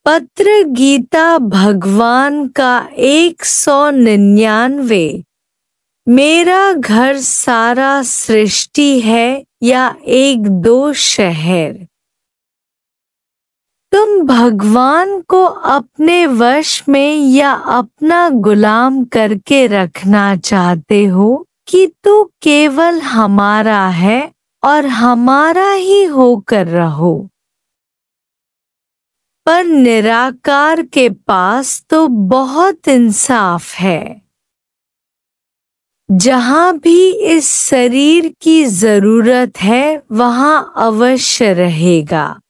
पत्र गीता भगवान का 199। मेरा घर सारा सृष्टि है या एक दो शहर। तुम भगवान को अपने वश में या अपना गुलाम करके रखना चाहते हो कि तू केवल हमारा है और हमारा ही होकर रहो। पर निराकार के पास तो बहुत इंसाफ है। जहाँ भी इस शरीर की जरूरत है वहाँ अवश्य रहेगा।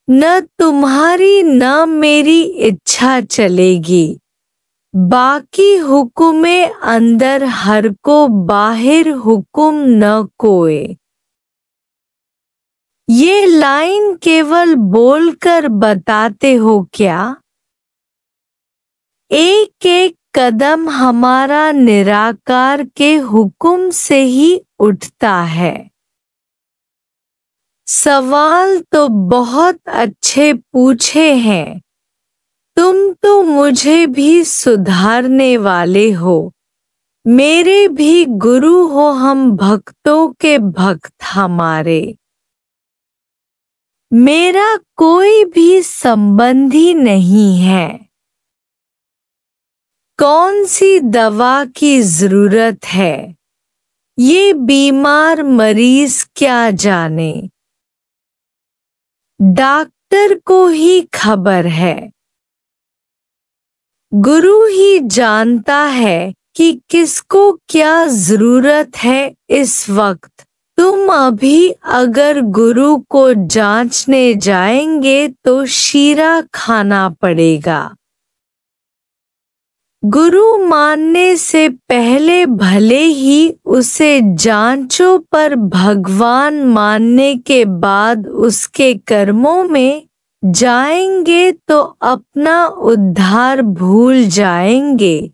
न तुम्हारी न मेरी इच्छा चलेगी। बाकी हुक्मे अंदर हर को बाहिर हुक्म न कोय। ये लाइन केवल बोलकर बताते हो क्या? एक एक कदम हमारा निराकार के हुक्म से ही उठता है। सवाल तो बहुत अच्छे पूछे हैं। तुम तो मुझे भी सुधारने वाले हो। मेरे भी गुरु हो, हम भक्तों के भक्त हमारे। मेरा कोई भी संबंधी नहीं है। कौन सी दवा की जरूरत है ये बीमार मरीज क्या जाने। डॉक्टर को ही खबर है। गुरु ही जानता है कि किसको क्या जरूरत है इस वक्त। तुम अभी अगर गुरु को जांचने जाएंगे तो शीरा खाना पड़ेगा। गुरु मानने से पहले भले ही उसे जांचो, पर भगवान मानने के बाद उसके कर्मों में जाएंगे तो अपना उद्धार भूल जाएंगे।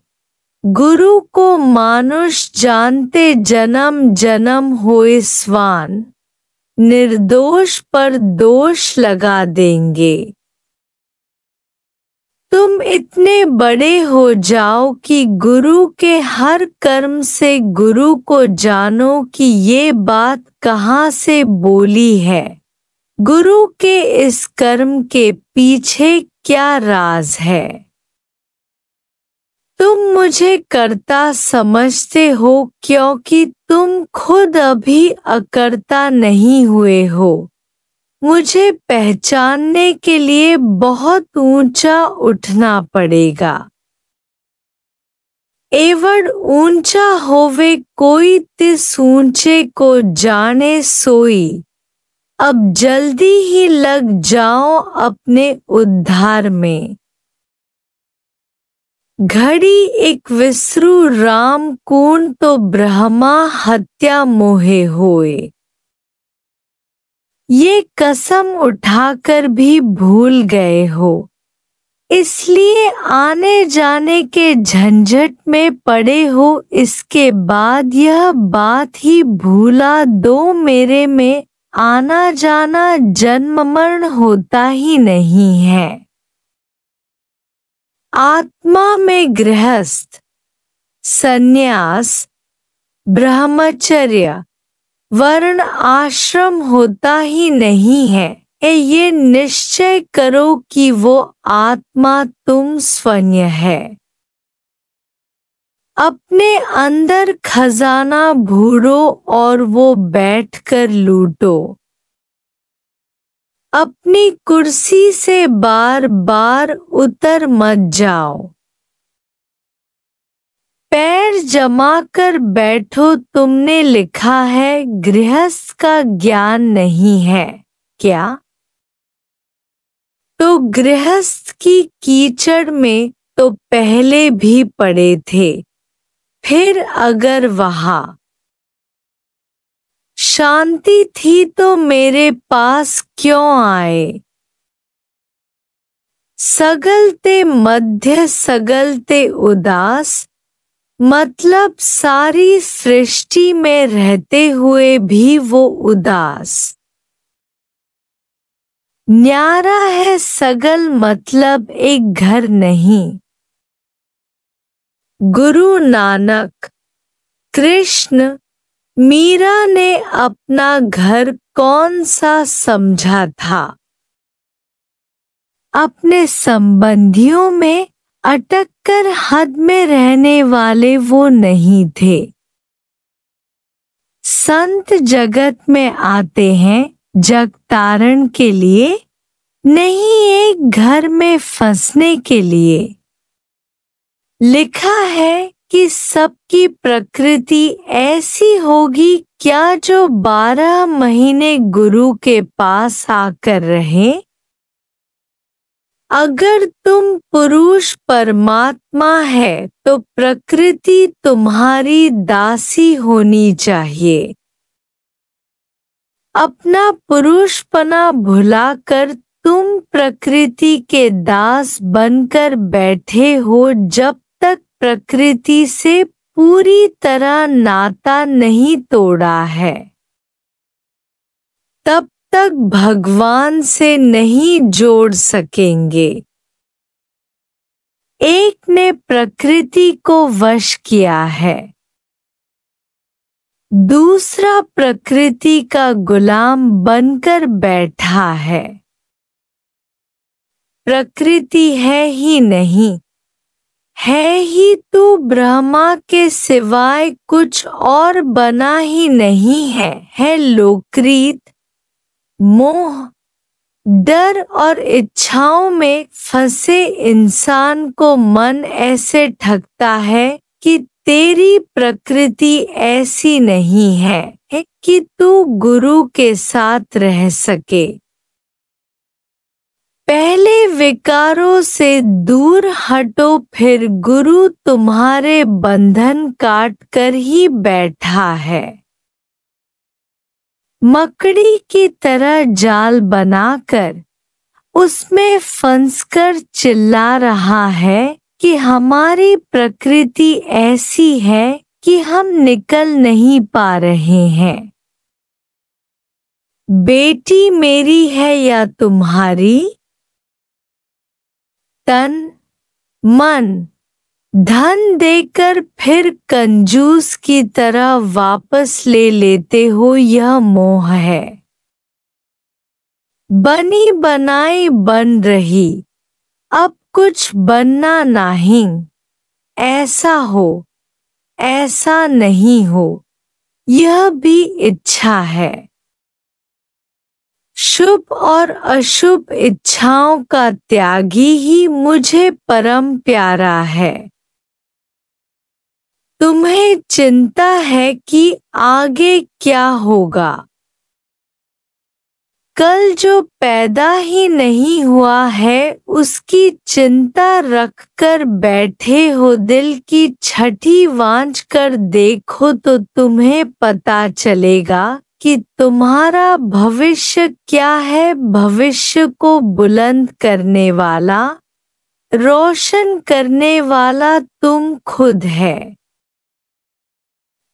गुरु को मानुष जानते जन्म जन्म होए स्वान, निर्दोष पर दोष लगा देंगे। तुम इतने बड़े हो जाओ कि गुरु के हर कर्म से गुरु को जानो कि ये बात कहाँ से बोली है। गुरु के इस कर्म के पीछे क्या राज है। तुम मुझे कर्ता समझते हो क्योंकि तुम खुद अभी अकर्ता नहीं हुए हो। मुझे पहचानने के लिए बहुत ऊंचा उठना पड़ेगा। एवं ऊंचा होवे कोई तिस ऊंचे को जाने सोई। अब जल्दी ही लग जाओ अपने उद्धार में। घड़ी एक विसरु राम कूण तो ब्रह्मा हत्या मोहे होए। ये कसम उठाकर भी भूल गए हो, इसलिए आने जाने के झंझट में पड़े हो। इसके बाद यह बात ही भूला दो, मेरे में आना जाना जन्म मरण होता ही नहीं है। आत्मा में गृहस्थ, संन्यास, ब्रह्मचर्य, वर्ण आश्रम होता ही नहीं है। ये निश्चय करो कि वो आत्मा तुम स्वयं है। अपने अंदर खजाना भूरो और वो बैठकर लूटो। अपनी कुर्सी से बार बार उतर मत जाओ। पैर जमा कर बैठो। तुमने लिखा है गृहस्थ का ज्ञान नहीं है क्या? तो गृहस्थ की कीचड़ में तो पहले भी पड़े थे। फिर अगर वहाँ शांति थी तो मेरे पास क्यों आए? सगलते मध्य सगलते उदास, मतलब सारी सृष्टि में रहते हुए भी वो उदास। न्यारा है सगल मतलब एक घर नहीं। गुरु नानक, कृष्ण, मीरा ने अपना घर कौन सा समझा था? अपने संबंधियों में अटक कर हद में रहने वाले वो नहीं थे। संत जगत में आते हैं जगतारण के लिए, नहीं एक घर में फंसने के लिए। लिखा है कि सबकी प्रकृति ऐसी होगी क्या जो 12 महीने गुरु के पास आकर रहे? अगर तुम पुरुष परमात्मा है तो प्रकृति तुम्हारी दासी होनी चाहिए। अपना पुरुषपना भुलाकर तुम प्रकृति के दास बनकर बैठे हो। जब तक प्रकृति से पूरी तरह नाता नहीं तोड़ा है, तब तक भगवान से नहीं जोड़ सकेंगे। एक ने प्रकृति को वश किया है, दूसरा प्रकृति का गुलाम बनकर बैठा है। प्रकृति है ही नहीं, है ही तू ब्रह्मा के सिवाय कुछ और बना ही नहीं है लोकरीत, मोह, डर और इच्छाओं में फंसे इंसान को मन ऐसे ठगता है कि तेरी प्रकृति ऐसी नहीं है कि तू गुरु के साथ रह सके। पहले विकारों से दूर हटो, फिर गुरु तुम्हारे बंधन काट कर ही बैठा है। मकड़ी की तरह जाल बनाकर उसमें फंसकर चिल्ला रहा है कि हमारी प्रकृति ऐसी है कि हम निकल नहीं पा रहे हैं। बेटी मेरी है या तुम्हारी? तन, मन, धन देकर फिर कंजूस की तरह वापस ले लेते हो, यह मोह है। बनी बनाई बन रही, अब कुछ बनना नहीं। ऐसा हो, ऐसा नहीं हो, यह भी इच्छा है। शुभ और अशुभ इच्छाओं का त्यागी ही मुझे परम प्यारा है। तुम्हें चिंता है कि आगे क्या होगा। कल जो पैदा ही नहीं हुआ है उसकी चिंता रखकर बैठे हो। दिल की छठी वांच कर देखो तो तुम्हें पता चलेगा कि तुम्हारा भविष्य क्या है। भविष्य को बुलंद करने वाला, रोशन करने वाला तुम खुद है।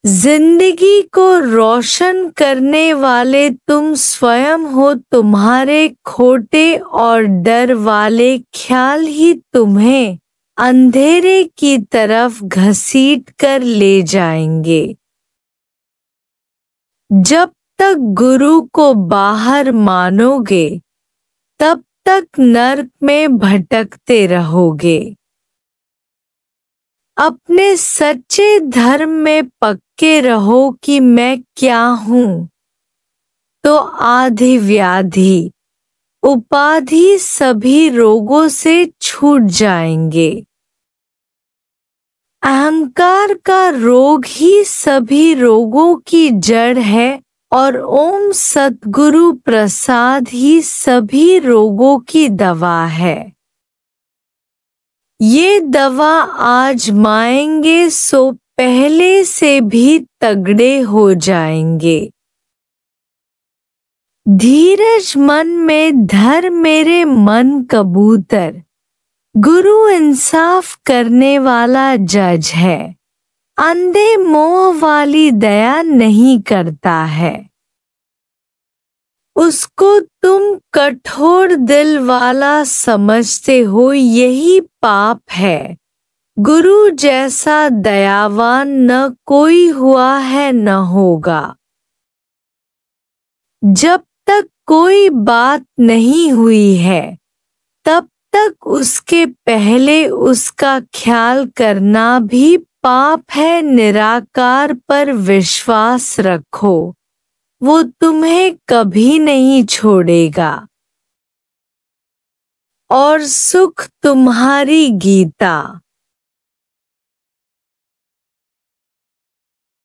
जिंदगी को रोशन करने वाले तुम स्वयं हो। तुम्हारे खोटे और डर वाले ख्याल ही तुम्हें अंधेरे की तरफ घसीट कर ले जाएंगे। जब तक गुरु को बाहर मानोगे तब तक नर्क में भटकते रहोगे। अपने सच्चे धर्म में पक्के रहो कि मैं क्या हूँ, तो आधि व्याधि, उपाधि सभी रोगों से छूट जाएंगे। अहंकार का रोग ही सभी रोगों की जड़ है और ओम सद्गुरु प्रसाद ही सभी रोगों की दवा है। ये दवा आजमाएंगे सो पहले से भी तगड़े हो जाएंगे। धीरज मन में धर मेरे मन कबूतर, गुरु इंसाफ करने वाला जज है। अंधे मोह वाली दया नहीं करता है। उसको तुम कठोर दिल वाला समझते हो यही पाप है। गुरु जैसा दयावान न कोई हुआ है न होगा। जब तक कोई बात नहीं हुई है तब तक उसके पहले उसका ख्याल करना भी पाप है। निराकार पर विश्वास रखो, वो तुम्हें कभी नहीं छोड़ेगा और सुख तुम्हारी गीता।